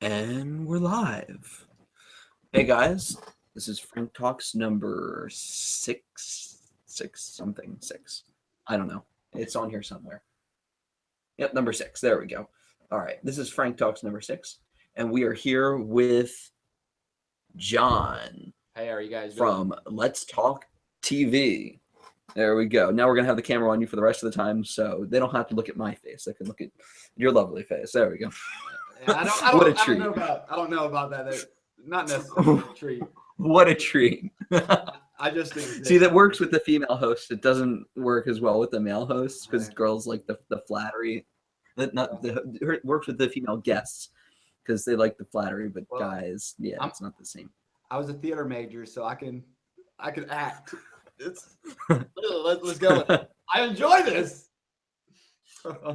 And we're live. Hey guys, this is Frank Talks number six. I don't know. It's on here somewhere. Yep, number 6. There we go. All right, this is Frank Talks number 6, and we are here with John Hey, how are you guys doing? from Let's Talk TV. There we go. Now we're gonna have the camera on you for the rest of the time, so they don't have to look at my face. They can look at your lovely face. There we go. Yeah, What a I don't treat. know about that. That's not necessarily a treat. What a treat. I just exist. See, that works with the female host. It doesn't work as well with the male hosts because Right. girls like the flattery. It works with the female guests because they like the flattery, but Well, guys, yeah, I'm, it's not the same. I was a theater major, so I can act. Let's go. I enjoy this.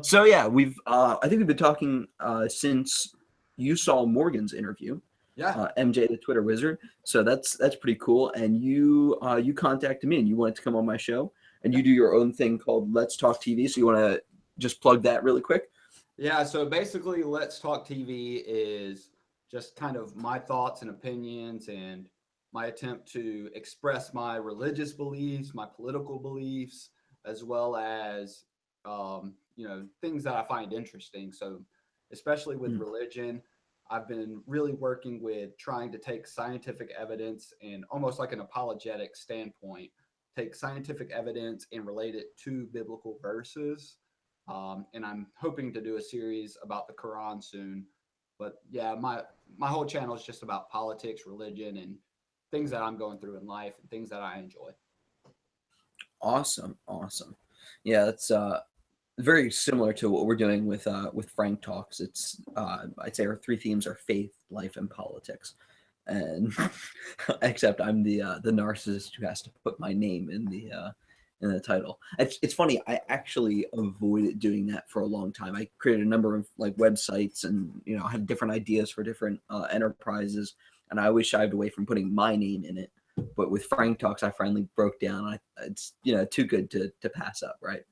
So yeah, I think we've been talking since you saw Morgan's interview. Yeah. MJ the Twitter Wizard. So that's pretty cool. And you contacted me and you wanted to come on my show, and you do your own thing called Let's Talk TV. So you want to just plug that really quick? Yeah. So basically, Let's Talk TV is just kind of my thoughts and opinions and my attempt to express my religious beliefs, my political beliefs, as well as things that I find interesting. So, especially with Mm. religion, I've been really working with trying to take scientific evidence and almost like an apologetic standpoint, take scientific evidence and relate it to biblical verses. And I'm hoping to do a series about the Quran soon. But yeah, my whole channel is just about politics, religion, and things that I'm going through in life and things that I enjoy. Awesome. Yeah, that's very similar to what we're doing with Frank Talks. It's I'd say our 3 themes are faith, life, and politics. And except I'm the narcissist who has to put my name in the title. It's funny. I actually avoided doing that for a long time. I created a number of like websites, and I had different ideas for different enterprises, and I always shied away from putting my name in it. But with Frank Talks, I finally broke down. It's too good to pass up, right?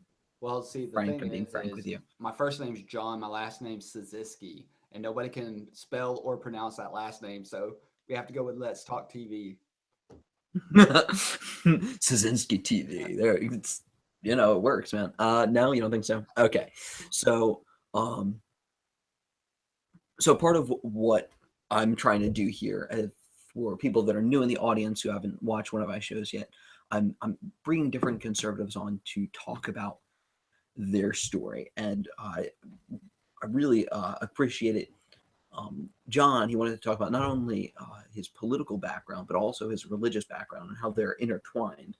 Well, see, the Frank, thing I'm being frank with is you. my first name's John, my last name's Cyzycki, and nobody can spell or pronounce that last name, so we have to go with Let's Talk TV. Cyzycki TV. There, it works, man. No, you don't think so? Okay, so um, so part of what I'm trying to do here, for people that are new in the audience who haven't watched one of my shows yet, I'm bringing different conservatives on to talk about their story, and I really appreciate it. John, he wanted to talk about not only his political background, but also his religious background and how they're intertwined.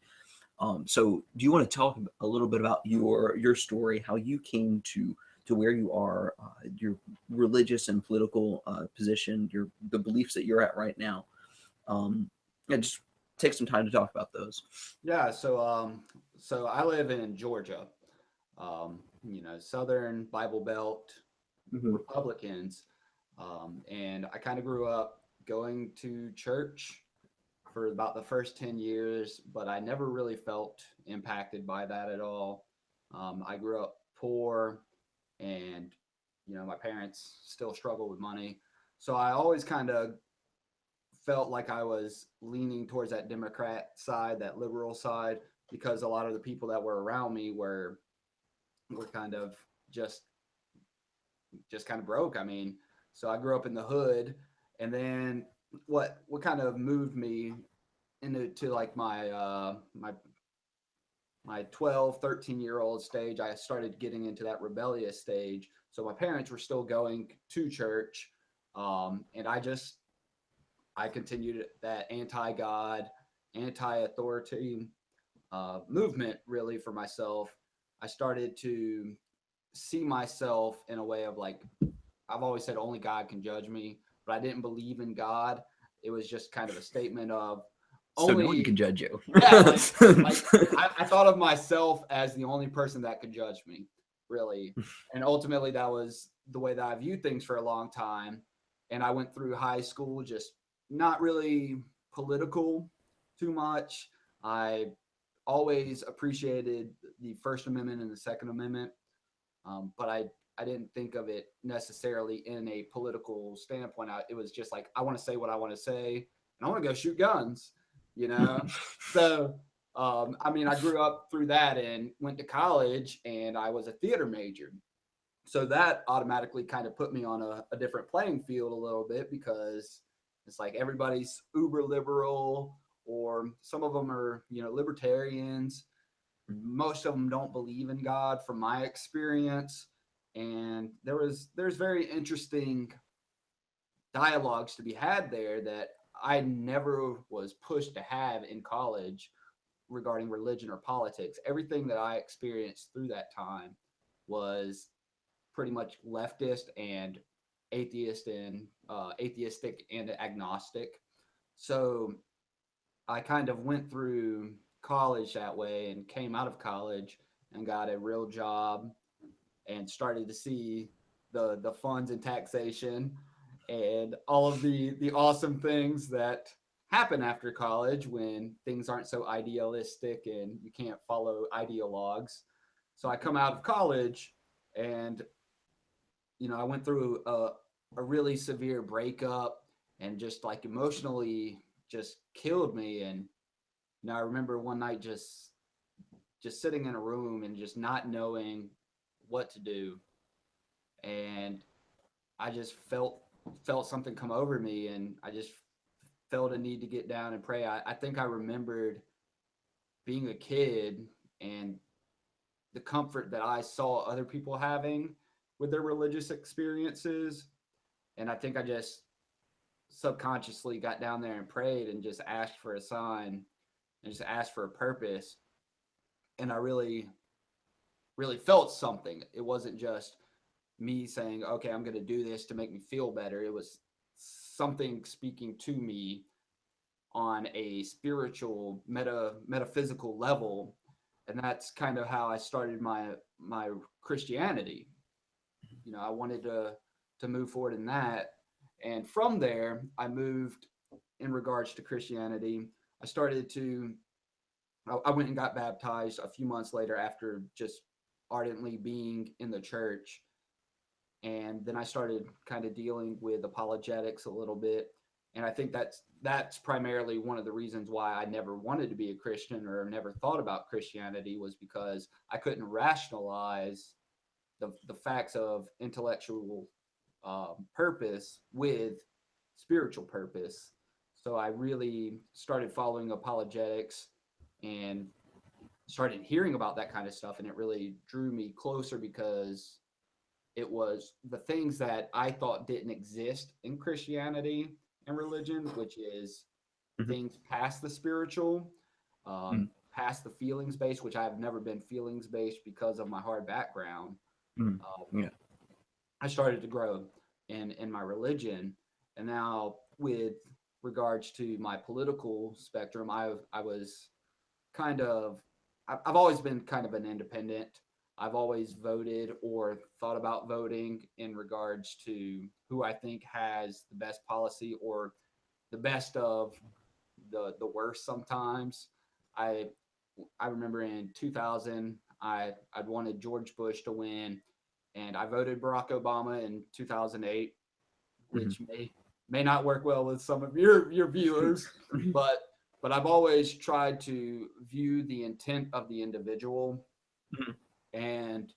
So, do you want to talk a little bit about your story, how you came to where you are, your religious and political position, the beliefs that you're at right now? And just take some time to talk about those. Yeah, so I live in Georgia, Southern Bible Belt Hmm. Republicans, and I kind of grew up going to church for about the first 10 years, but I never really felt impacted by that at all. I grew up poor, and my parents still struggle with money, so I always kind of felt like I was leaning towards that Democrat side, that liberal side, because a lot of the people that were around me were kind of just just kind of broke. I mean, so I grew up in the hood, and then what kind of moved me into like my 12, 13-year old stage, I started getting into that rebellious stage. So my parents were still going to church, and I continued that anti-God, anti-authority movement really for myself. I started to see myself in a way of like, I've always said only God can judge me, but I didn't believe in God. It was just kind of a statement of So no one only, can judge you. yeah, like I thought of myself as the only person that could judge me, really. And ultimately, that was the way that I viewed things for a long time. And I went through high school just not really political too much. I always appreciated the First Amendment and the Second Amendment, but I didn't think of it necessarily in a political standpoint. It was just like, I want to say what I want to say, and I want to go shoot guns, you know. So I mean, I grew up through that and went to college, and I was a theater major. So that automatically kind of put me on a different playing field a little bit, because it's like everybody's uber liberal, or some of them are, you know, libertarians. Most of them don't believe in God from my experience. And there's very interesting dialogues to be had there that I never was pushed to have in college regarding religion or politics. Everything that I experienced through that time was pretty much leftist and atheistic and agnostic. So I kind of went through college that way, and came out of college and got a real job, and started to see the funds and taxation and all of the awesome things that happen after college when things aren't so idealistic and you can't follow ideologues. So I come out of college, and you know, I went through a really severe breakup, and just like emotionally just killed me. And you know, I remember one night just sitting in a room and just not knowing what to do. And I just felt something come over me, and I just felt a need to get down and pray. I think I remembered being a kid and the comfort that I saw other people having with their religious experiences. And I think I just subconsciously got down there and prayed and just asked for a sign and just asked for a purpose. And I really felt something. It wasn't just me saying, okay, I'm going to do this to make me feel better. It was something speaking to me on a spiritual, metaphysical level. And that's kind of how I started my Christianity. You know, I wanted to move forward in that. And from there, I moved in regards to Christianity. I started to, I went and got baptized a few months later after just ardently being in the church. And then I started kind of dealing with apologetics a little bit. And I think that's primarily one of the reasons why I never wanted to be a Christian or never thought about Christianity, was because I couldn't rationalize the facts of intellectual purpose with spiritual purpose. So I really started following apologetics and started hearing about that kind of stuff, and it really drew me closer, because it was the things that I thought didn't exist in Christianity and religion, which is Mhm. things past the spiritual, Mm, past the feelings based, which I have never been feelings based because of my hard background. mm, Um, yeah. I started to grow in my religion, and now with regards to my political spectrum, I was kind of I've always been kind of an independent. I've always voted or thought about voting in regards to who I think has the best policy, or the best of the worst sometimes. I I remember in 2000 I'd wanted George Bush to win, and I voted Barack Obama in 2008, Mhm. which may not work well with some of your viewers, but I've always tried to view the intent of the individual. Mhm. And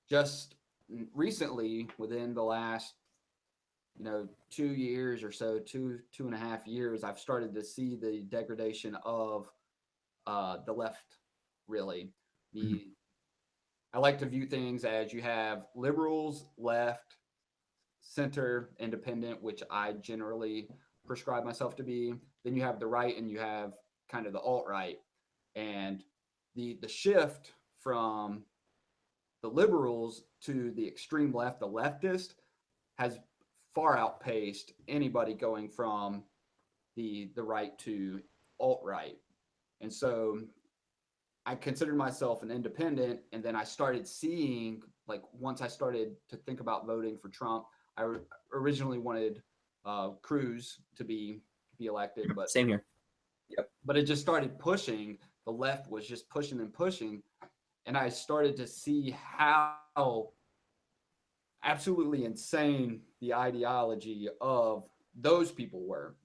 just recently, within the last 2 years or so, 2.5 years, I've started to see the degradation of the left. Really, Mhm. the I like to view things as you have liberals, left, center, independent, which I generally prescribe myself to be. Then you have the right, and you have kind of the alt right. And the shift from the liberals to the extreme left, the leftist, has far outpaced anybody going from the right to alt right. And so I considered myself an independent, and then I started seeing, like, once I started to think about voting for Trump, originally wanted Cruz to be elected, Yep, but same here. Yep. it just started pushing. The left was just pushing and pushing, and I started to see how absolutely insane the ideology of those people were.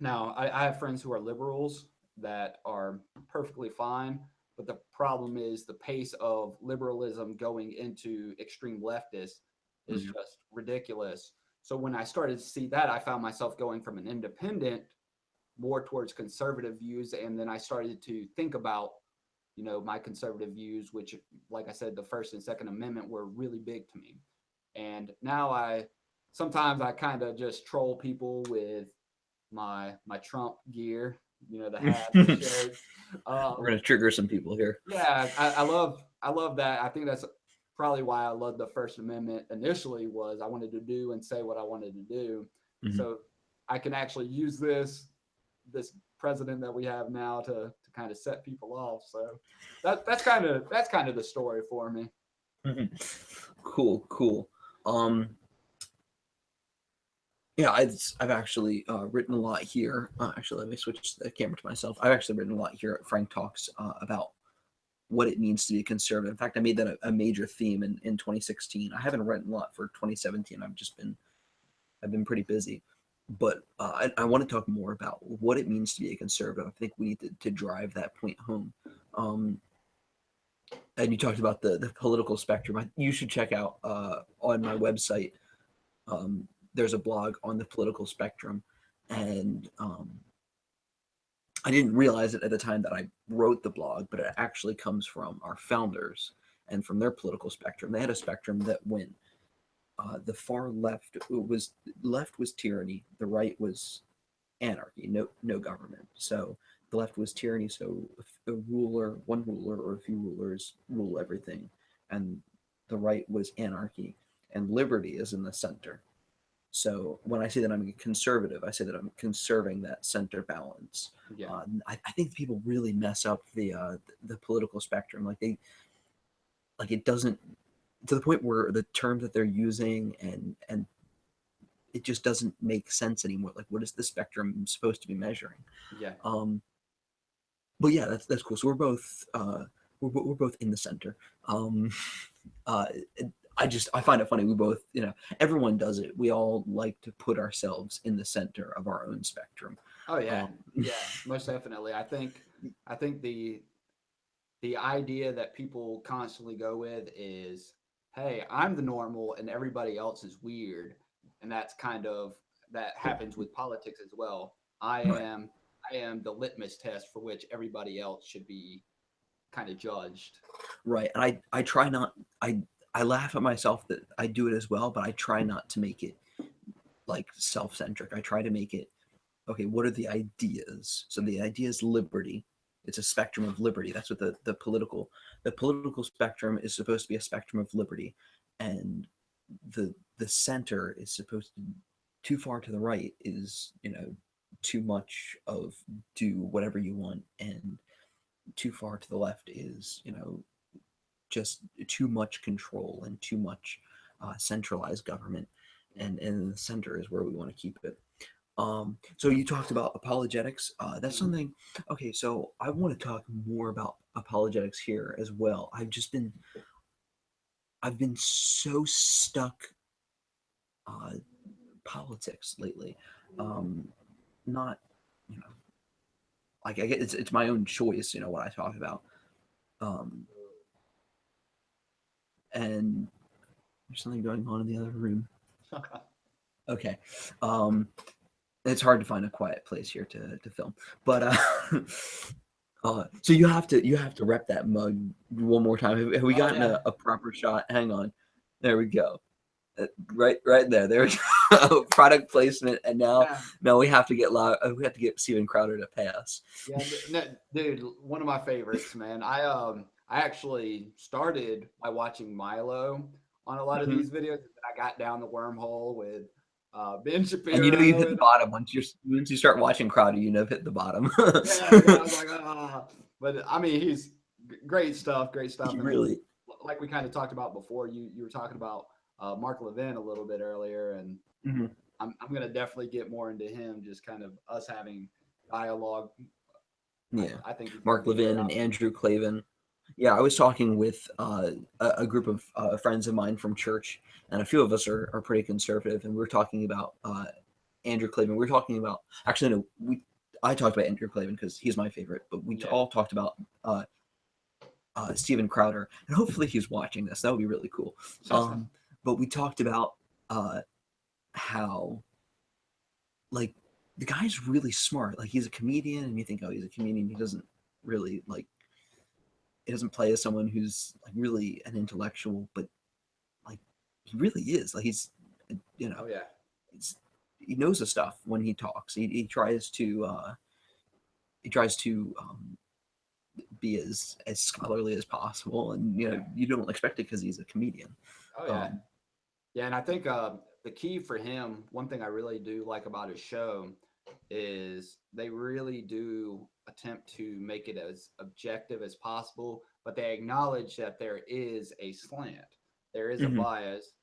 Now, I have friends who are liberals that are perfectly fine, but the problem is the pace of liberalism going into extreme leftists is Yeah. just ridiculous. So when I started to see that, I found myself going from an independent more towards conservative views, and then I started to think about, my conservative views, which, like I said, the First and Second Amendment were really big to me. And now I sometimes I kind of just troll people with my Trump gear, the hats, the shirts. We're Um, gonna trigger some people here. yeah, I love that. I think that's probably why I love the First Amendment initially, was I wanted to do and say what I wanted to do. Mhm. So I can actually use this president that we have now to kind of set people off. So that's kind of the story for me. Mhm. Cool, cool. Um, yeah, I've actually written a lot here. Actually, let me switch the camera to myself. I've actually written a lot here at Frank Talks about what it means to be a conservative. In fact, I made that a major theme in 2016. I haven't written a lot for 2017. I've been pretty busy, but I want to talk more about what it means to be a conservative. I think we need to drive that point home. Um, and you talked about the political spectrum. You should check out on my website. Um, there's a blog on the political spectrum, and I didn't realize it at the time that I wrote the blog, but it actually comes from our founders and from their political spectrum. They had a spectrum that went the far left was tyranny, the right was anarchy, no government. So the left was tyranny, so one ruler or a few rulers rule everything, and the right was anarchy, and liberty is in the center. So when I say that I'm a conservative, I say that I'm conserving that center balance. Yeah, I think people really mess up the political spectrum. Like it doesn't, to the point where the terms that they're using and it just doesn't make sense anymore. Like, what is the spectrum supposed to be measuring? yeah, Um, but yeah, that's cool. So we're both in the center. Um, uh, I find it funny. We both, everyone does it. We all like to put ourselves in the center of our own spectrum. oh yeah, Um, yeah, most definitely. I think the idea that people constantly go with is, hey, I'm the normal and everybody else is weird. And that happens with politics as well. I right, am I am the litmus test for which everybody else should be kind of judged. right. And I try not. I laugh at myself that I do it as well, but I try not to make it like self-centric. I try to make it okay, what are the ideas? So the idea is liberty. It's a spectrum of liberty. That's what the political spectrum is supposed to be, a spectrum of liberty. And the center is supposed to, too far to the right is, too much of do whatever you want, and too far to the left is, just too much control and too much centralized government. Yeah. And the center is where we want to keep it. So you talked about apologetics. That's Mhm. something. Okay, so I want to talk more about apologetics here as well. I've been so stuck uh, politics lately. Um, not, you know, like I get it's my own choice. What I talk about. Um, and there's something going on in the other room. Okay. Um, it's hard to find a quiet place here to film, but so you have to rep that mug one more time. Have we Oh gotten yeah. a proper shot? Hang on, there we go. Right there. There we go. Product placement, and Yeah. now we have to get loud. We have to get Steven Crowder to pay us. Yeah, no, dude, one of my favorites, man. I actually started by watching Milo on a lot of Mhm. these videos, and then I got down the wormhole with Ben And you've Shapiro, hit the and bottom once you start watching Crowder. You've hit the bottom. yeah, I was like, ah. But I mean, he's great stuff, great stuff. He And then, really. like we kind of talked about before, you were talking about Mark Levin a little bit earlier, and Mhm. I'm gonna definitely get more into him. Just kind of us having dialogue. I, Yeah, I think he's gonna Mark be a great Levin and option. Andrew Clavin. Yeah, I was talking with a group of friends of mine from church, and a few of us are pretty conservative, and we were talking about Andrew Clavin. We were talking about actually no, we I talked about Andrew Clavin because he's my favorite, but we Yeah. all talked about Steven Crowder, and hopefully he's watching this. That would be really cool. Um, but we talked about uh, how like the guy's really smart. Like he's a comedian, and you think, oh, he's a comedian. He doesn't really like. He doesn't play as someone who's like really an intellectual, but like he really is. Like he's, you know, Oh yeah. he's, he knows the stuff when he talks. He tries to be as scholarly as possible, and you Yeah. know you don't expect it because he's a comedian. Oh yeah. Um, Yeah, and I think the key for him, one thing I really do like about his show is they really do attempt to make it as objective as possible, but they acknowledge that there is a slant, there is a mhm, bias,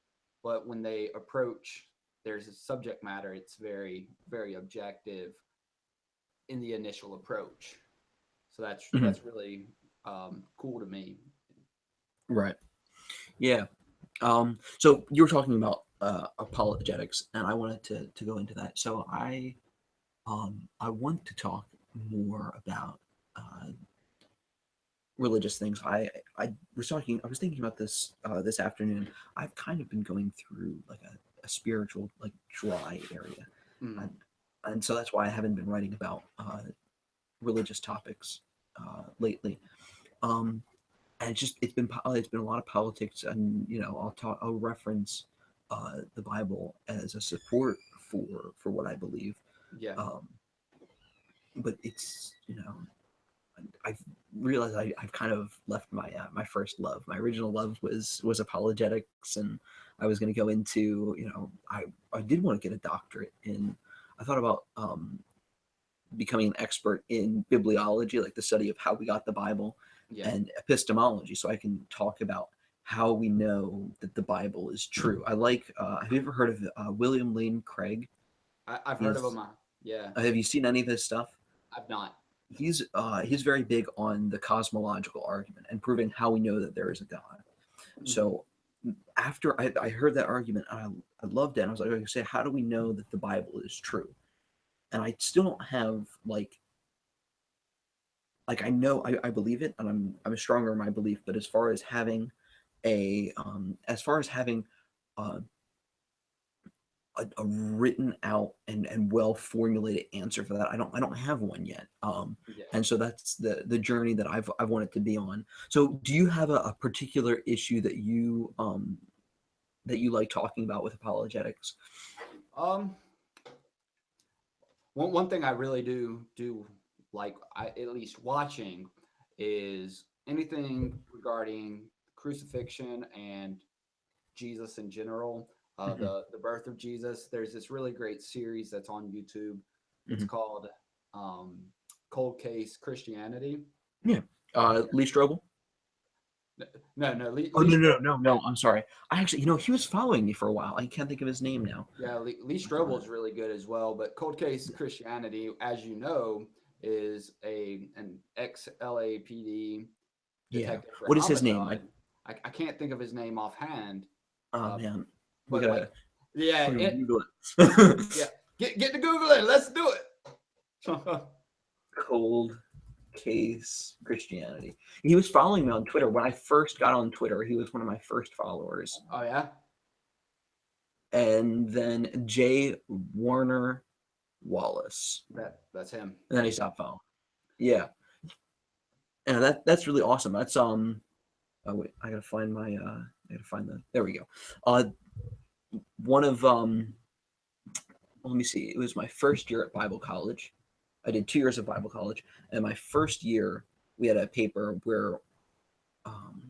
but when they approach there's a subject matter, it's very, very objective in the initial approach. So mhm, that's really cool to me. right. Yeah. So you were talking about apologetics, and I wanted to go into that. So I want to talk more about uh, religious things. I was thinking about this this afternoon. I've kind of been going through like a spiritual like dry area, Mm, and, and so that's why I haven't been writing about religious topics lately. Um, and it's been a lot of politics, and you know I'll reference the Bible as a support for what I believe. yeah. Um, but it's you know I've realized I've kind of left my first love. My original love was apologetics, and I was going to go into I did want to get a doctorate in. I thought about becoming an expert in bibliology, like the study of how we got the Bible, Yeah. and epistemology, so I can talk about how we know that the Bible is true. I like. Have you ever heard of William Lane Craig? I've heard of He's. them. Yeah, Have you seen any of his stuff? I've not. He's very big on the cosmological argument and proving how we know that there is a God. Hmm. So after I heard that argument, I loved it. And I was like, okay, say, how do we know that the Bible is true? And I still don't have like I know I believe it, and I'm stronger in my belief. But as far as having uh, a written out and well formulated answer for that. I don't have one yet. Yeah. And so that's the journey that I've wanted to be on. So do you have a particular issue that you like talking about with apologetics? Um, one thing I really do like, at least watching, is anything regarding crucifixion and Jesus in general. Hmm. The birth of Jesus. There's this really great series that's on YouTube. It's Hmm. called um, Cold Case Christianity. Yeah. Yeah. Lee Strobel. No, no, Oh Lee no. I'm sorry. I actually he was following me for a while. I can't think of his name now. Yeah, Lee I thought Strobel is really good as well. But Cold Case Christianity, as you know, is an ex LAPD yeah. detective for What is his name? homicide. I can't think of his name offhand. Oh Uh, man, we but like, gotta yeah, we're gonna it Google it. yeah. Get to Googling. Let's do it. Cold Case Christianity. He was following me on Twitter when I first got on Twitter. He was one of my first followers, Oh yeah, and then Jay Warner Wallace, that's him. and then he stopped following. Yeah, and that's really awesome. That's Oh wait, I gotta find I gotta find the. There we go. Uh, one of Let me see. It was my first year at Bible college. I did 2 years of Bible college, and my first year we had a paper where um,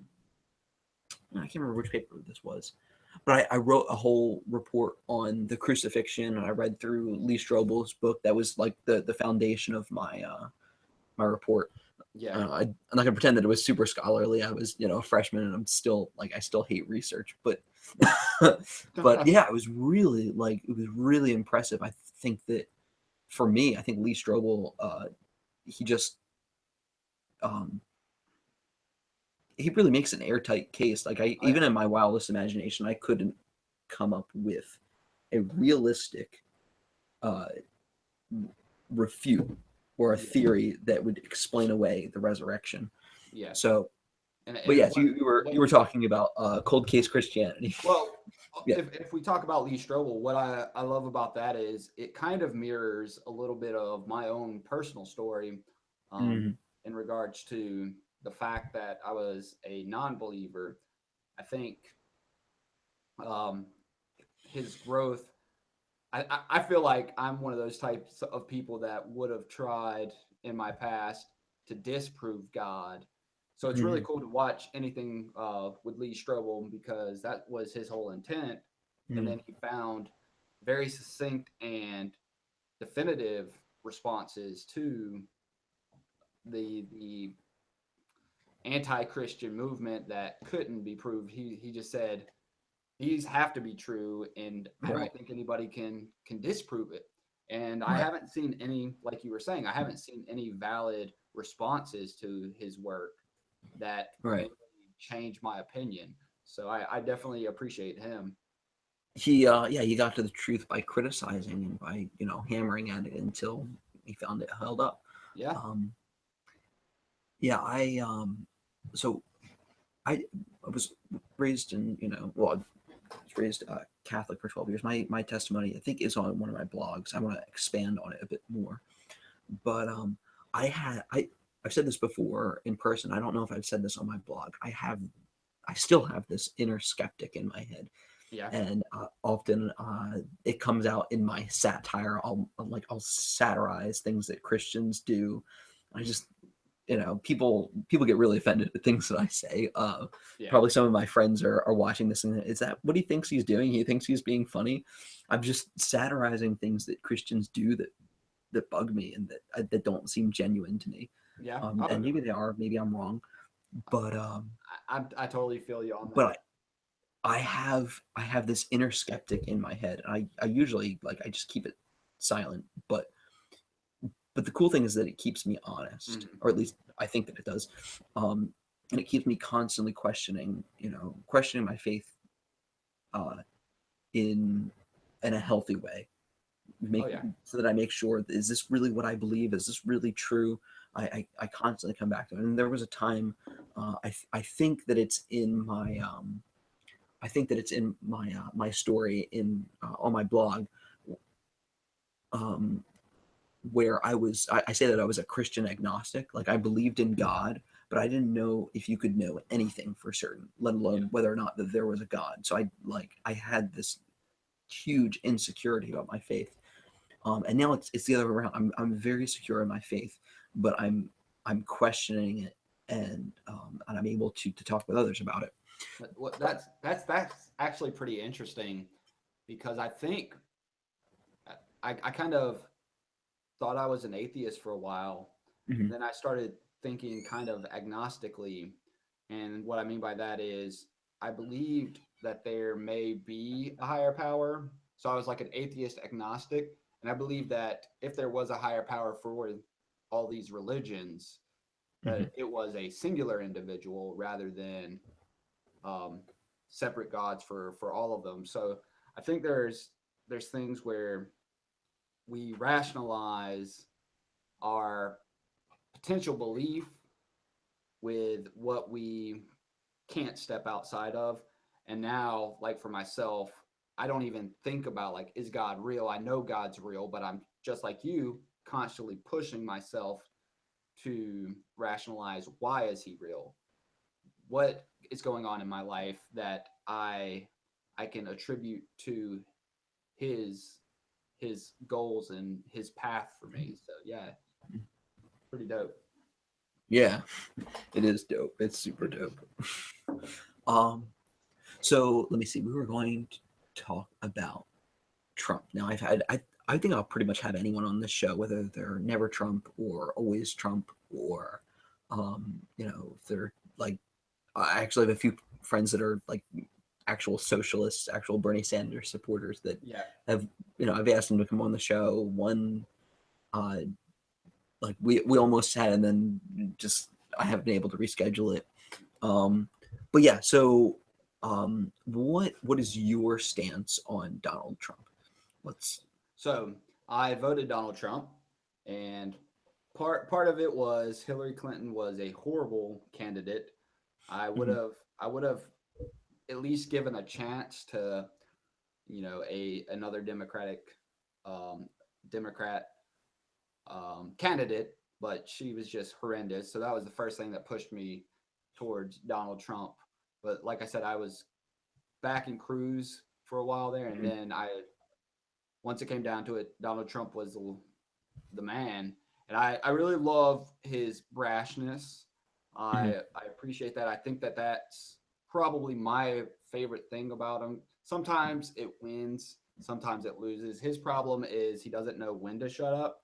I can't remember which paper this was, but I wrote a whole report on the crucifixion, and I read through Lee Strobel's book. That was like the foundation of my report. Yeah. I'm not gonna pretend that it was super scholarly. I was a freshman, and I'm still like I still hate research, but but yeah, it was really impressive. I think that for me, I think Lee Strobel, he just um, he really makes an airtight case. Like Oh yeah. even in my wildest imagination, I couldn't come up with a realistic uh, refute or a Yeah. theory that would explain away the resurrection. Yeah. So, but And yes, you were what talking about cold case Christianity. well, Yeah. if we talk about Lee Strobel, what I love about that is it kind of mirrors a little bit of my own personal story, um, Hmm. in regards to the fact that I was a non-believer. I think um, his growth. I feel like I'm one of those types of people that would have tried in my past to disprove God. So it's really Hmm. cool to watch anything with Lee Strobel because that was his whole intent. And Hmm. then he found very succinct and definitive responses to the anti-Christian movement that couldn't be proved. He just said these have to be true, and I don't Right. think anybody can disprove it. And I Right. haven't seen any, like you were saying, I haven't seen any valid responses to his work that Right. really changed my opinion. So I definitely appreciate him. He yeah, he got to the truth by criticizing and by, hammering at it until he found it held up. Yeah. Um, yeah, so I I was raised in, well, I was raised Catholic for 12 years. My testimony, I think, is on one of my blogs. I want to expand on it a bit more. But I've said this before in person. I don't know if I've said this on my blog. I still have this inner skeptic in my head, Yeah. and often it comes out in my satire. I'll satirize things that Christians do. I just, people get really offended at things that I say. Yeah. Probably some of my friends are watching this, and is that what he thinks he's doing? He thinks he's being funny. I'm just satirizing things that Christians do that bug me and that don't seem genuine to me. Yeah. And maybe they are. Maybe I'm wrong. But I totally feel you on that. but I have this inner skeptic in my head. And I usually, I just keep it silent. But the cool thing is that it keeps me honest, Mhm. or at least I think that it does. Um, and it keeps me constantly questioning my faith uh, in in a healthy way, Oh yeah. so that I make sure, is this really what I believe? Is this really true? I constantly come back to it. And there was a time, I think that it's in my my story in on my blog, um, where I say that I was a Christian agnostic. Like, I believed in God, but I didn't know if you could know anything for certain, let Yeah. alone whether or not that there was a God. So I had this huge insecurity about my faith. And now it's the other way around. I'm very secure in my faith, but I'm questioning it, and I'm able to talk with others about it. That's actually pretty interesting because I think I kind of thought I was an atheist for a while. Hmm. Then I started thinking kind of agnostically. And what I mean by that is I believed that there may be a higher power. So I was like an atheist agnostic. And I believe that if there was a higher power for all these religions, Hmm. that it was a singular individual rather than um, separate gods for all of them. So I think there's things where we rationalize our potential belief with what we can't step outside of. And now, like for myself, I don't even think about like, is God real? I know God's real, but I'm just like you, constantly pushing myself to rationalize why is he real? What is going on in my life that I can attribute to his his goals and his path for me. So yeah, pretty dope. Yeah, it is dope. It's super dope. Um, so let me see. We were going to talk about Trump. Now, I think I'll pretty much have anyone on this show, whether they're never Trump or always Trump, or if they're like, I actually have a few friends that are like actual socialists, actual Bernie Sanders supporters that Yeah. have, I've asked them to come on the show. One, uh, like we almost had, and then just I haven't been able to reschedule it. Um, but yeah, so what is your stance on Donald Trump? Let's. So I voted Donald Trump, and part of it was Hillary Clinton was a horrible candidate. Mhm, I would have at least given a chance to a another um, Democrat candidate, but she was just horrendous. So that was the first thing that pushed me towards Donald Trump. But like I said, I was backing Cruz for a while there, and mhm, then once it came down to it, Donald Trump was the man. And I really love his brashness. mhm, I appreciate that. I think that that's probably my favorite thing about him. Sometimes it wins, sometimes it loses. His problem is he doesn't know when to shut up.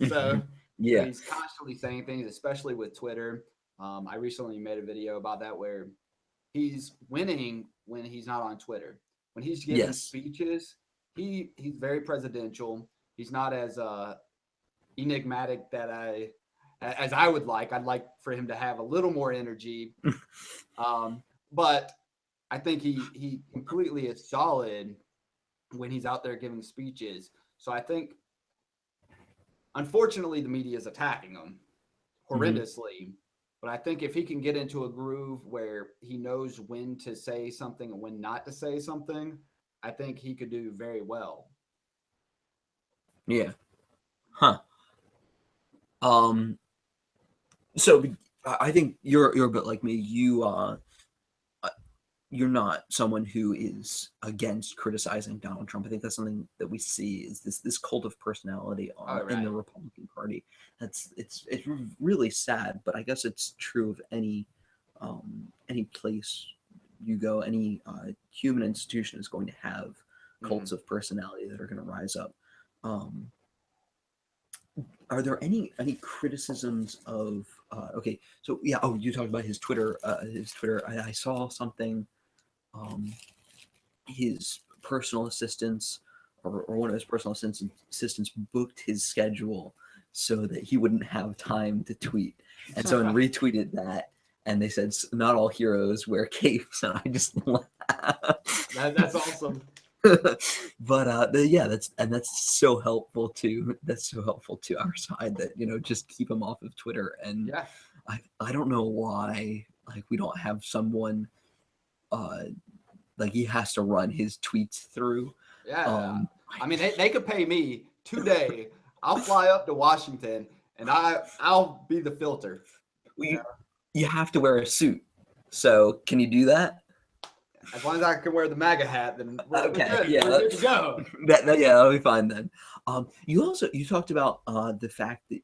So, mhm. so Yeah. he's constantly saying things, especially with Twitter. I recently made a video about that where he's winning when he's not on Twitter. When he's giving Yes. speeches, he's very presidential. He's not as enigmatic that as I would like. I'd like for him to have a little more energy. But I think he completely is solid when he's out there giving speeches. So I think unfortunately the media is attacking him Mhm. horrendously. But I think if he can get into a groove where he knows when to say something and when not to say something, I think he could do very well. Yeah. Huh. Um. So I think you're a bit like me. Uh, you're not someone who is against criticizing Donald Trump. I think that's something that we see is this cult of personality All in the right. Republican Party. It's really sad, but I guess it's true of any place you go, any human institution is going to have cults Mm-hmm. of personality that are going to rise up. Um, are there any criticisms of okay, so yeah, oh, you talked about his Twitter. I saw something, um his personal assistants, or one of his personal assistants booked his schedule so that he wouldn't have time to tweet, and someone retweeted that, and they said not all heroes wear capes, and I just laughed. That's awesome. But yeah, that's so helpful to our side, that just keep him off of Twitter. And Yeah. I don't know why, like, we don't have someone, uh like, he has to run his tweets through. Yeah. um I mean, they could pay me today. I'll fly up to Washington and I'll be the filter. You know, you, you have to wear a suit, so can you do that? as long as I can wear the MAGA hat, then we're Okay, good. We're yeah, good to go. yeah, that'll be fine then. You talked about the fact that,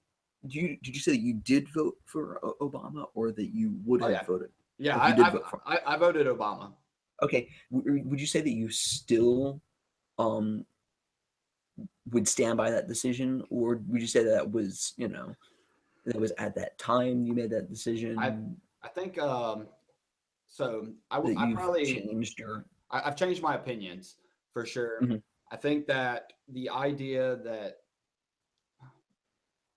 did you say that you did vote for Obama, or that you would Oh have yeah, voted, yeah. like, you did vote for him? I voted Obama. Okay, would you say that you still um would stand by that decision, or would you say that was, that was at that time you made that I decision, I think so. that I you've probably changed, or? I've changed my opinions for sure. Mhm, I think that the idea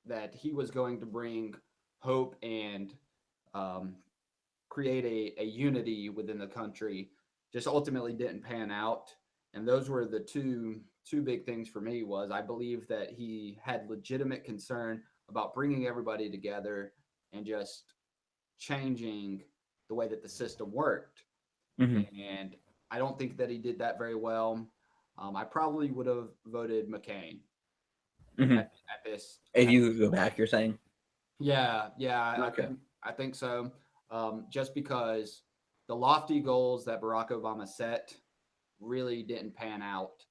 that he was going to bring hope and um, create a unity within the country just ultimately didn't pan out. And those were the two big things for me. Was I believe that he had legitimate concern about bringing everybody together and just changing the way that the system worked. mhm, And I don't think that he did that very well. I probably would have voted McCain mhm. at this If at you this could go point. back, you're saying? Yeah, yeah, Okay. I think so. Just because the lofty goals that Barack Obama set really didn't pan out,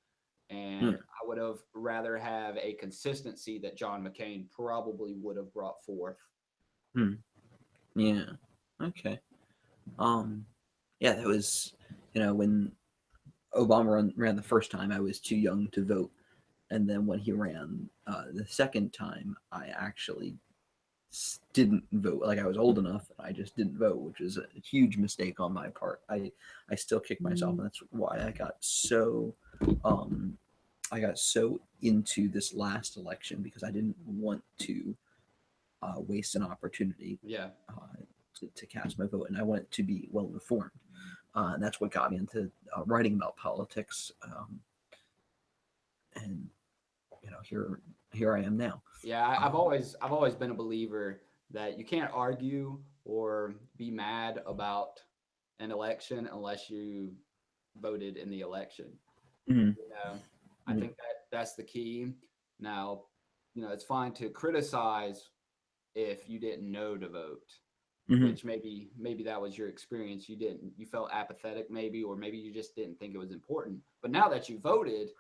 and Mm, I would have rather have a consistency that John McCain probably would have brought forth. mm, yeah. Okay. Um, yeah, that was, when Obama ran the first time, I was too young to vote, and then when he ran the second time, I actually didn't vote. Like, I was old enough, and I just didn't vote, which was a huge mistake on my part. I still kick myself, and that's why um I got so into this last election, because I didn't want to waste an opportunity Yeah, uh, to cast my vote, and I want it to be well informed. And that's what got me into writing about politics. And here I am now. Yeah, I've Um, always been a believer that you can't argue or be mad about an election unless you voted in the election. mhm, You know, I mhm, think that's the key. Now, it's fine to criticize if you didn't know to vote, mhm. which maybe that was your experience. You felt apathetic maybe, or maybe you just didn't think it was important. But now that you voted,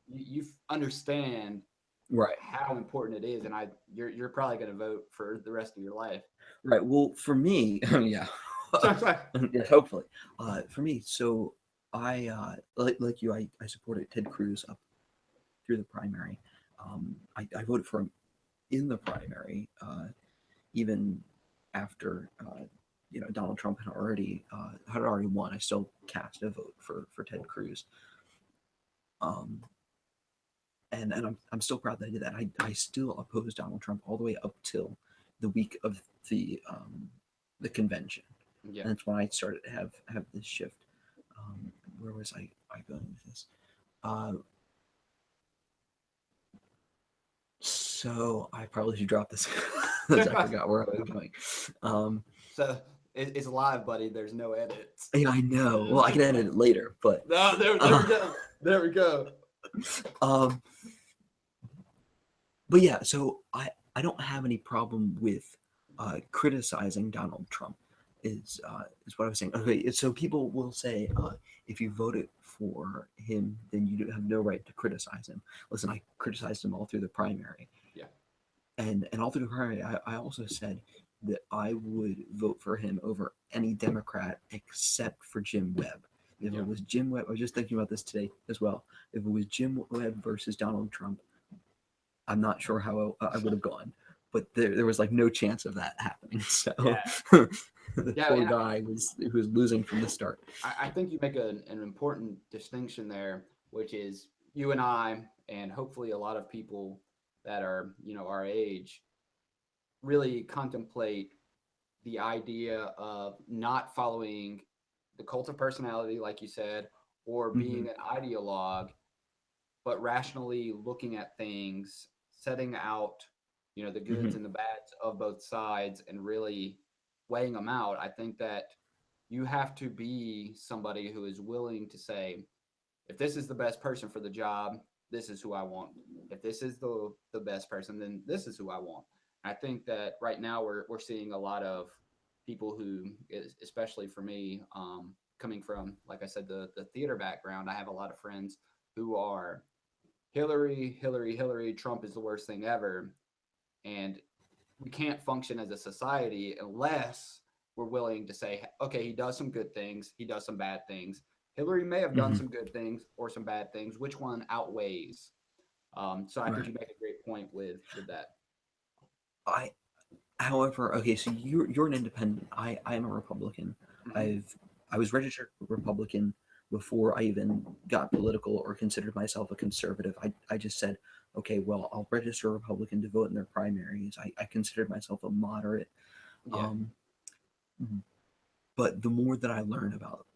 you understand Right, how important it is, and you're probably going to vote for the rest of your life. right. Well, for me, yeah, yes, hopefully. For me, so I like you, I supported Ted Cruz up through the primary. I voted for him in the primary, even after Donald Trump had already won. I still cast a vote for Ted Cruz, um, and I'm still proud that I did that. I still oppose Donald Trump all the way up till the week of the convention, Yeah. and that's when I started to have this shift. Where was I going with this? Uh, so I probably should drop this because I forgot where I was going. Um, So it's live, buddy. There's no edits. yeah, I know. Well, I can edit it later, but No, there we uh, go. There we go. um, but yeah. So I don't have any problem with criticizing Donald Trump. Is what I was saying. Okay, so people will say if you voted for him, then you have no right to criticize him. Listen, I criticized him all through the primary, Yeah. and all through the primary, I also said that I would vote for him over any Democrat except for Jim Webb. If Yeah. it was Jim Webb, I was just thinking about this today as well. If it was Jim Webb versus Donald Trump, I'm not sure how I would have gone, but there was like no chance of that happening. So Yeah. the Yeah. poor And guy who was losing from the start. I think you make an important distinction there, which is you and I, and hopefully a lot of people that are, our age, really contemplate the idea of not following the cult of personality, like you said, or Hmm. being an ideologue, but rationally looking at things, setting out, the goods Hmm. and the bads of both sides and really weighing them out. I think that you have to be somebody who is willing to say, if this is the best person for the job, this is who I want. If this is the best person, then this is who I want. I think that right now we're seeing a lot of people who, especially for me, coming from, like I said, the theater background, I have a lot of friends who are Hillary, Hillary, Hillary, Trump is the worst thing ever. And we can't function as a society unless we're willing to say, okay, he does some good things, he does some bad things. Hillary may have done Hmm. some good things or some bad things. Which one outweighs? So I think Right. you make a great point with that. I However, okay, so you're an independent. I am a Republican. Hmm. I've I was registered Republican before I even got political or considered myself a conservative. I just said, okay, well, I'll register Republican to vote in their primaries. I considered myself a moderate. Yeah, Um, but the more that I learn about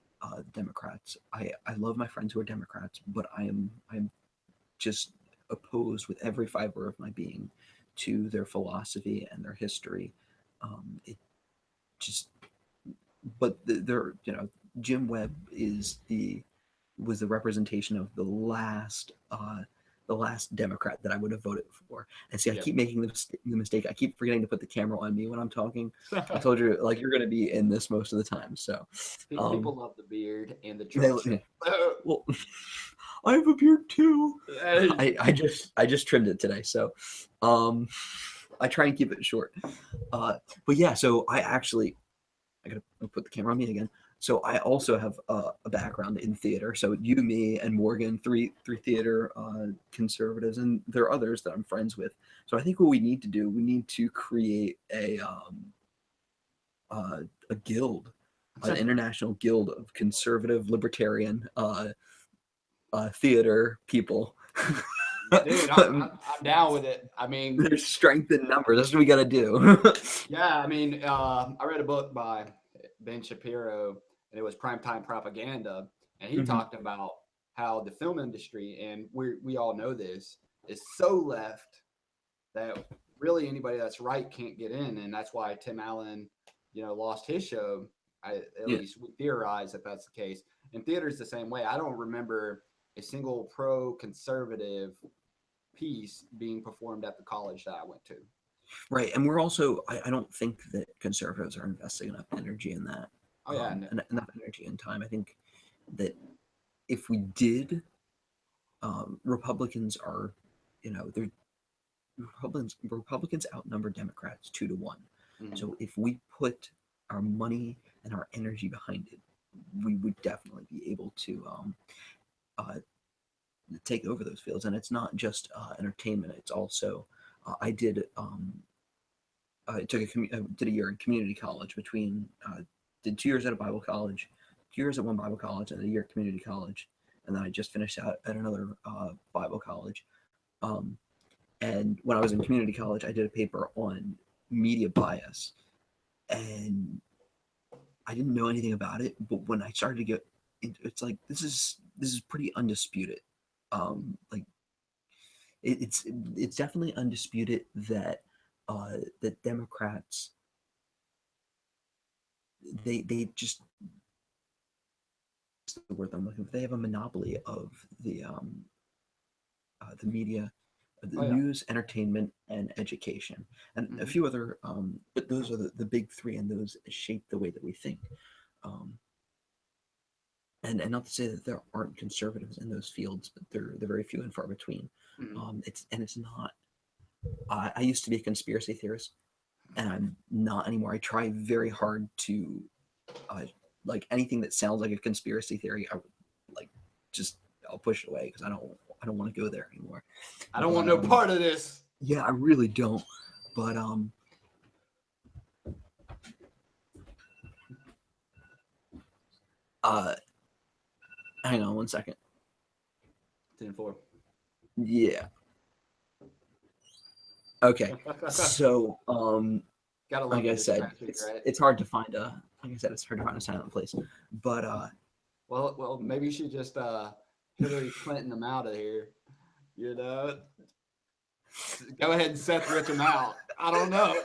Democrats, I love my friends who are Democrats, but I'm just opposed with every fiber of my being to their philosophy and their history. It just but they're Jim Webb was the representation of the last Democrat that I would have voted for. And see, I yeah. keep making the mistake. I keep forgetting to put the camera on me when I'm talking. I told you like you're going to be in this most of the time. So, People um, love the beard and the they, Trump shirt. well, I have a beard too. Hey. I just trimmed it today, so um, I try and keep it short. But yeah, so I gotta put the camera on me again. So I also have a background in theater. So you, me, and Morgan, three theater conservatives, and there are others that I'm friends with. So I think what we need to do, we need to create a guild, an international guild of conservative libertarian theater people. Dude, I'm down with it. I mean, There's strength in numbers. That's what we got to do. yeah, I mean, I read a book by Ben Shapiro, and it was Primetime Propaganda, and he Mhm. talked about how the film industry, and we all know this, is so left that really anybody that's right can't get in, and that's why Tim Allen, lost his show. At Yeah. least we theorize that that's the case. And theater's the same way. I don't remember a single pro conservative piece being performed at the college that I went to. Right. And we're also, I don't think that conservatives are investing enough energy in that, Oh yeah, no. enough energy and time. I think that if we did, Republicans are, they're Republicans outnumber Democrats 2-1. Mhm. So if we put our money and our energy behind it, we would definitely be able to uh, take over those fields. And it's not just entertainment; it's also I did did a year in community college between did 2 years at a Bible college, 2 years at one Bible college, and a year at community college, and then I just finished out at another Bible college. Um, and when I was in community college, I did a paper on media bias, and I didn't know anything about it. But when I started to get into, it's like this is pretty undisputed. Like it's definitely undisputed that that Democrats they just the word I'm looking for. They have a monopoly of the media, the Oh yeah. news, entertainment, and education, and a Hmm. few other. But those are the big three, and those shape the way that we think. Um, and not to say that there aren't conservatives in those fields, but they're very few and far between. Hmm. It's not. I used to be a conspiracy theorist, and I'm not anymore. I try very hard to uh, like anything that sounds like a conspiracy theory. I would like just I'll push it away because I don't want to go there anymore. I don't want But no part of this. yeah, I really don't. But uh, hang on 1 second. 10-4. Yeah. Okay. So Gotta like love a I said, distraction, it's right? it's hard to find a like I said, it's hard to find a silent place. But Well, maybe you should just Hillary Clinton them out of here. You know, go ahead and Seth Rich them out. I don't know.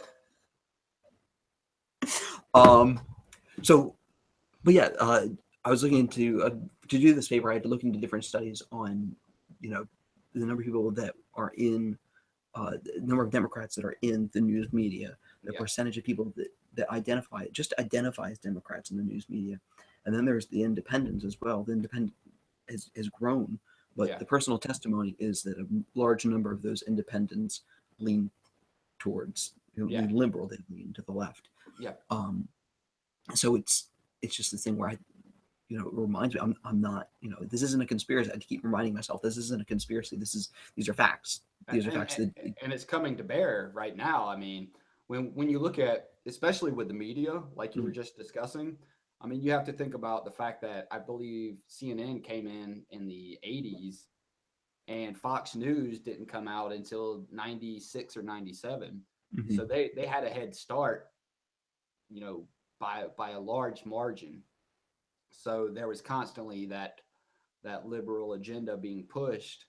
um so but yeah, I was looking into to do this paper. I had to look into different studies on, you know, the number of people that are in, the number of Democrats that are in the news media, the Yeah, percentage of people that identify just identifies Democrats in the news media, and then there's the independents as well. The independent has grown, but yeah, the personal testimony is that a large number of those independents lean towards yeah, lean liberal. They lean to the left. yeah. Um, so it's just the thing where I it reminds me I'm not this isn't a conspiracy. I keep reminding myself this isn't a conspiracy. These are facts. These are And, facts that and it's coming to bear right now. I mean, when you look at, especially with the media, like you were mm, just discussing, I mean, you have to think about the fact that I believe CNN came in the 80s, and Fox News didn't come out until 96 or 97. mhm, So they had a head start, you know, by a large margin. So there was constantly that liberal agenda being pushed,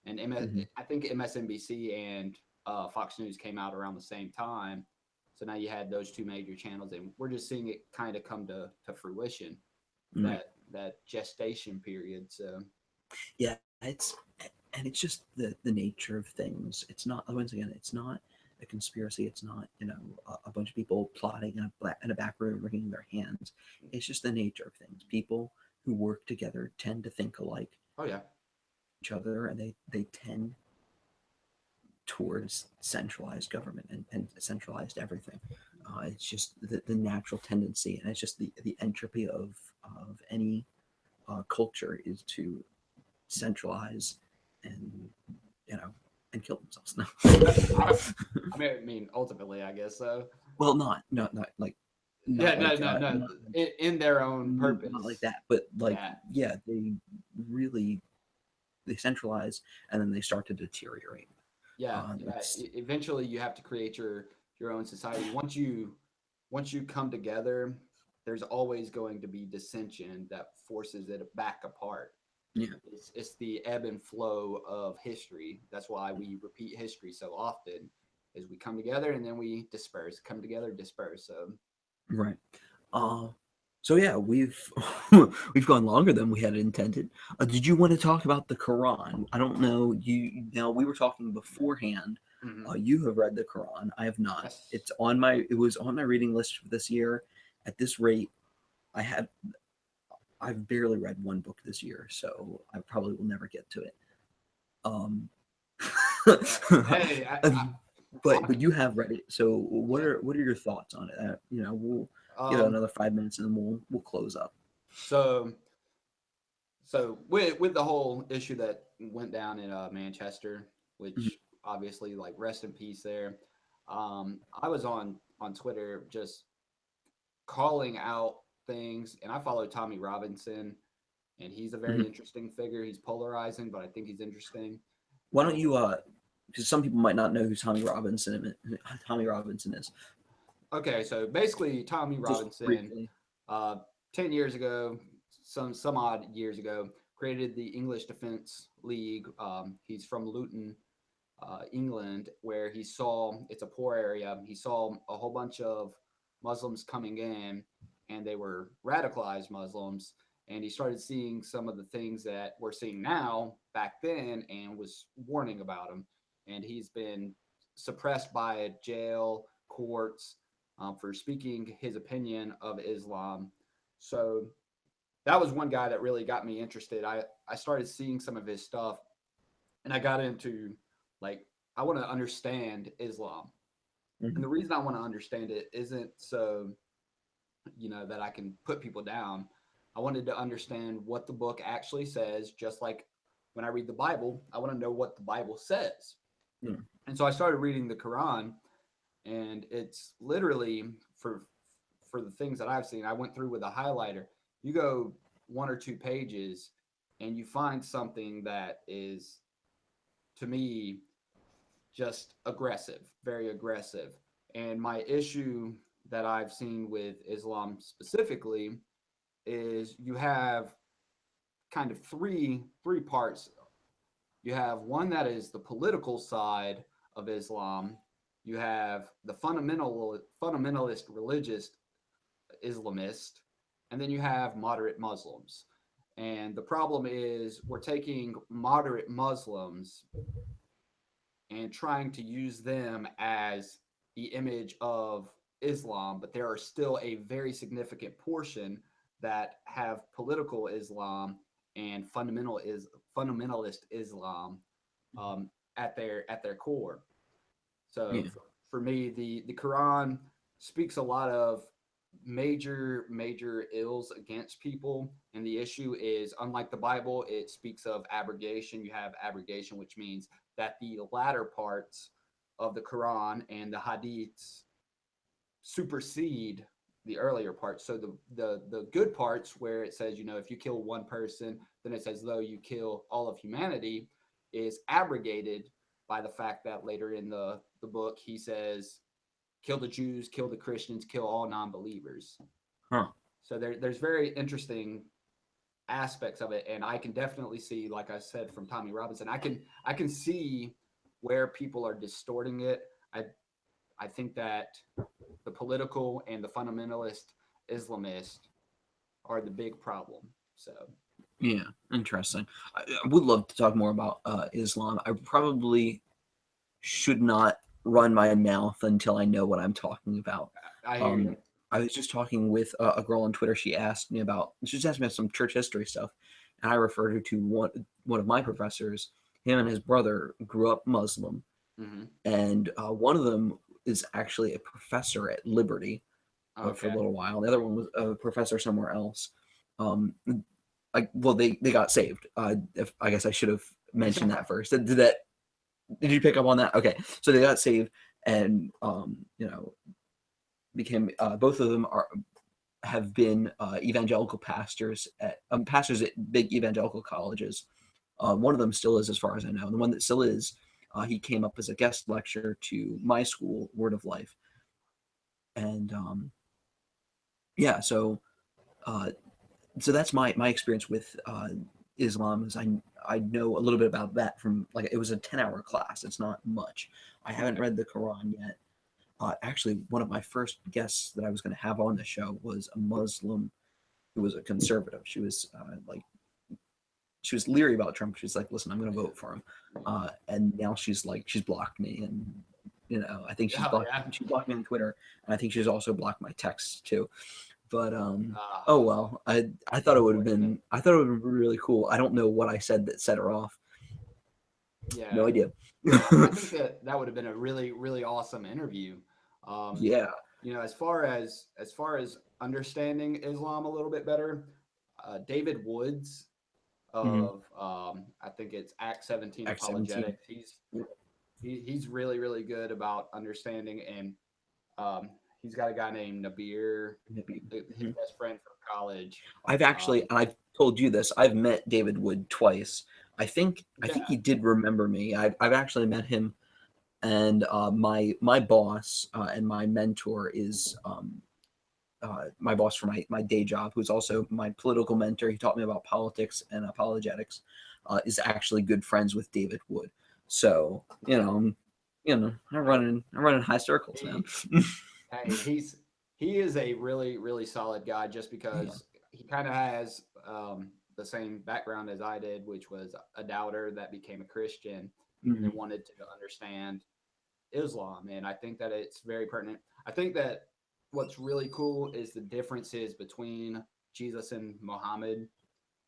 and mhm, I think MSNBC and Fox News came out around the same time. So now you had those two major channels, and we're just seeing it kind of come to fruition, right. that gestation period. So Yeah, and it's just the nature of things. It's not once again, it's not a conspiracy. It's not a bunch of people plotting in a back room wringing their hands. It's just the nature of things. People who work together tend to think alike oh yeah, each other, and they tend towards centralized government and centralized everything. It's just the natural tendency, and it's just the entropy of any culture is to centralize and you know and kill themselves. I, No. I mean, ultimately, I guess so. Well, not like Yeah, not no, like no, no. not like, In, their own not like purpose. that, but like Yeah, yeah, they really they centralize, and then they start to deteriorate. Yeah, yeah. It's Eventually, you have to create your own society. Once you come together, there's always going to be dissension that forces it back apart. yeah, It's the ebb and flow of history. That's why we repeat history so often, is we come together and then we disperse, come together, disperse. So right. Uh, so yeah, we've we've gone longer than we had intended. Did you want to talk about the Quran? I don't know. You now we were talking beforehand. mhm. You have read the Quran. I have not. Yes. It was on my reading list for this year. At this rate, I have I've barely read one book this year, so I probably will never get to it. Um, Hey, but you have read it. So yeah. what are your thoughts on it? We'll give it Um. another 5 minutes and then we'll close up. So with the whole issue that went down in Manchester, Mhm. which obviously like rest in peace there. I was on Twitter just calling out things, and I follow Tommy Robinson, and he's a very Mhm. interesting figure. He's polarizing, but I think he's interesting. Why don't And you because some people might not know who Tommy Robinson is. okay, so basically, Tommy Just Robinson, briefly. uh, 10 years ago, some odd years ago, created the English Defense League. He's from Luton, England, where he saw it's a poor area. He saw a whole bunch of Muslims coming in, and they were radicalized Muslims. And he started seeing some of the things that we're seeing now back then, and was warning about them. And he's been suppressed by jail, courts, for speaking his opinion of Islam. So that was one guy that really got me interested. I started seeing some of his stuff, and I got into like I want to understand Islam. And Mhm. the reason I want to understand it isn't so, that I can put people down. I wanted to understand what the book actually says, just like when I read the Bible, I want to know what the Bible says. Yeah. And so I started reading the Quran, and it's literally for the things that I've seen, I went through with a highlighter. You go one or two pages and you find something that is, to me, just aggressive, very aggressive. And my issue that I've seen with Islam specifically is you have kind of three parts. You have one that is the political side of Islam. You have the fundamentalist religious Islamist, and then you have moderate Muslims. And the problem is we're taking moderate Muslims and trying to use them as the image of Islam, but there are still a very significant portion that have political Islam and fundamentalist Islam, at their core. So Yeah. for me, the Quran speaks a lot of major ills against people, and the issue is, unlike the Bible, it speaks of abrogation. You have abrogation, which means that the latter parts of the Quran and the Hadiths supersede the earlier parts. So the good parts, where it says, if you kill one person, then it says though you kill all of humanity, is abrogated by the fact that later in the book he says kill the Jews, kill the Christians, kill all non-believers. Huh. So there's very interesting aspects of it, and I can definitely see, like I said, from Tommy Robinson, I can see where people are distorting it. I think that the political and the fundamentalist Islamist are the big problem. So Yeah. Interesting. I would love to talk more about Islam. I probably should not run my mouth until I know what I'm talking about. I hear Um, you. I was just talking with a girl on Twitter. She just asked me about some church history stuff, and I referred her to one of my professors. Him and his brother grew up Muslim, Hmm. and one of them is actually a professor at Liberty for a Okay. little while. The other one was a professor somewhere else. Um, they got saved. If I guess I should have mentioned that first. Did you pick up on that? Okay, so they got saved, and became both of them have been evangelical pastors at big evangelical colleges. One of them still is, as far as I know. And the one that still is, he came up as a guest lecturer to my school, Word of Life. And yeah, uh, so that's my experience with Islam. Is I know a little bit about that from, like, it was a 10-hour class. It's not much. I haven't read the Quran yet. Actually, one of my first guests that I was going to have on the show was a Muslim who was a conservative. She was she was leery about Trump. She's like, "Listen, I'm going to vote for him," and now she's blocked me, and I think Oh, yeah. she blocked me on Twitter, and I think she's also blocked my texts too. But Ah, oh well. I thought it would have unfortunate. been really cool. I don't know what I said that set her off. No Yeah. idea. I think that would have been a really, really awesome interview. Um, Yeah. as far as understanding Islam a little bit better, David Woods Mhm. of I think it's Act 17 X17. apologetics. He's really, really good about understanding, and um, he's got a guy named Nabir, his Mhm. best friend from college. I've told you this. I've met David Wood twice. I Yeah, think he did remember me. I've actually met him, and my boss and my mentor is my boss for my day job, who's also my political mentor. He taught me about politics and apologetics. Is actually good friends with David Wood. So I'm running high circles, man. he hey, he is a really, really solid guy just Yeah. because he kind of has the same background as I did, which was a doubter that became a Christian and then Mhm. wanted to understand Islam. And I think that it's very pertinent. I think that what's really cool is the differences between Jesus and Muhammad.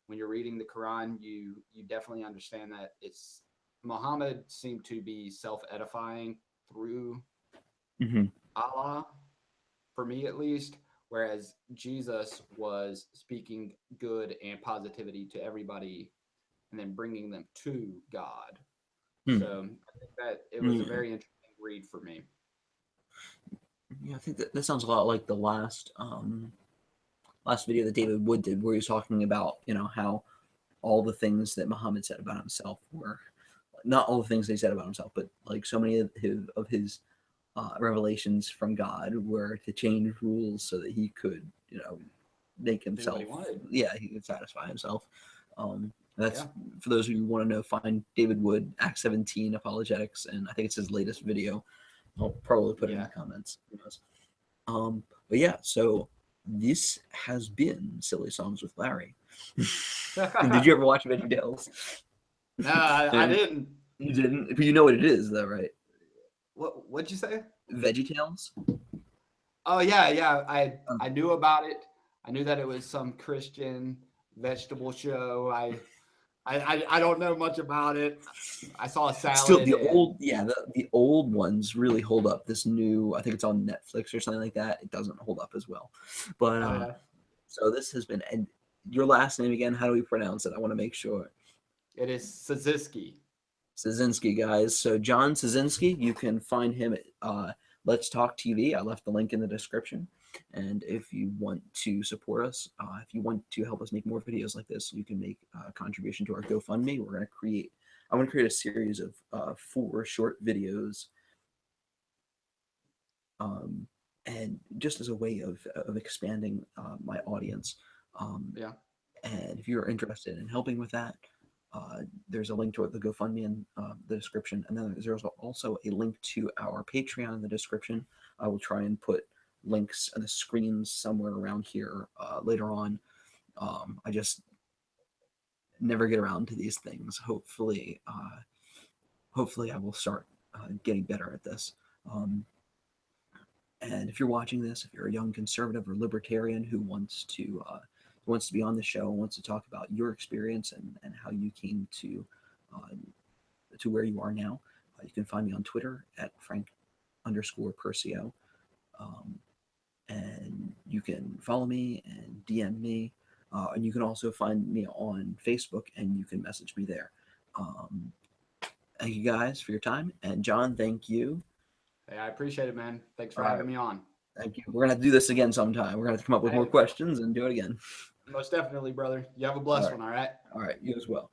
When you're reading the Quran, you definitely understand that it's Muhammad seemed to be self edifying through Mhm. Allah, for me at least, whereas Jesus was speaking good and positivity to everybody and then bringing them to God. Hmm. So I think that it was a Yeah. very interesting read for me. Yeah, I think that sounds a lot like the last video that David Wood did, where he was talking about how all the things that Muhammad said about himself were not all the things they said about himself, but like so many of his revelations from God were to change rules so that he could make Do what he himself, wanted. yeah, he could satisfy himself. That's Yeah. for those of you who want to know. Find David Wood, Act 17 Apologetics, and I think it's his latest video. I'll probably put it in Yeah. the comments. Who knows? But yeah, so this has been Silly Songs with Larry. Did you ever watch VeggieTales? No, I And didn't. you didn't, but you know what it is, though, right? What'd you say? VeggieTales. Oh yeah, yeah. Um, I knew about it. I knew that it was some Christian vegetable show. I don't know much about it. I saw a Still, salad the and old, yeah, the old ones really hold up. This new, I think it's on Netflix or something like that. It doesn't hold up as well. But oh yeah, so this has been, and your last name again? How do we pronounce it? I want to make sure. it is Cyzycki. Cyzycki, guys. So John Cyzycki, you can find him at Let's Talk TV. I left the link in the description. And if you want to support us, if you want to help us make more videos like this, you can make a contribution to our GoFundMe. I'm going to create a series of 4 short videos, um, and just as a way of expanding my audience. Um, Yeah. and if you're interested in helping with that, there's a link to the GoFundMe in the description, and then there's also a link to our Patreon in the description. I will try and put links on the screens somewhere around here later on. I just never get around to these things. Hopefully, I will start getting better at this. Um, and if you're watching this, if you're a young conservative or libertarian who wants to be on the show, wants to talk about your experience and how you came uh, to where you are now, you can find me on Twitter at Frank_Percio. Um, and you can follow me and DM me. And you can also find me on Facebook and you can message me there. Um, Thank you guys for your time. And John, thank you. Hey, I appreciate it, man. Thanks for All right. having me on. Thank you. We're going to have to do this again sometime. We're going to have to come up with more Hey, questions and do it again. most definitely, brother. You have a All blessed right. one. All right. All right. You as well.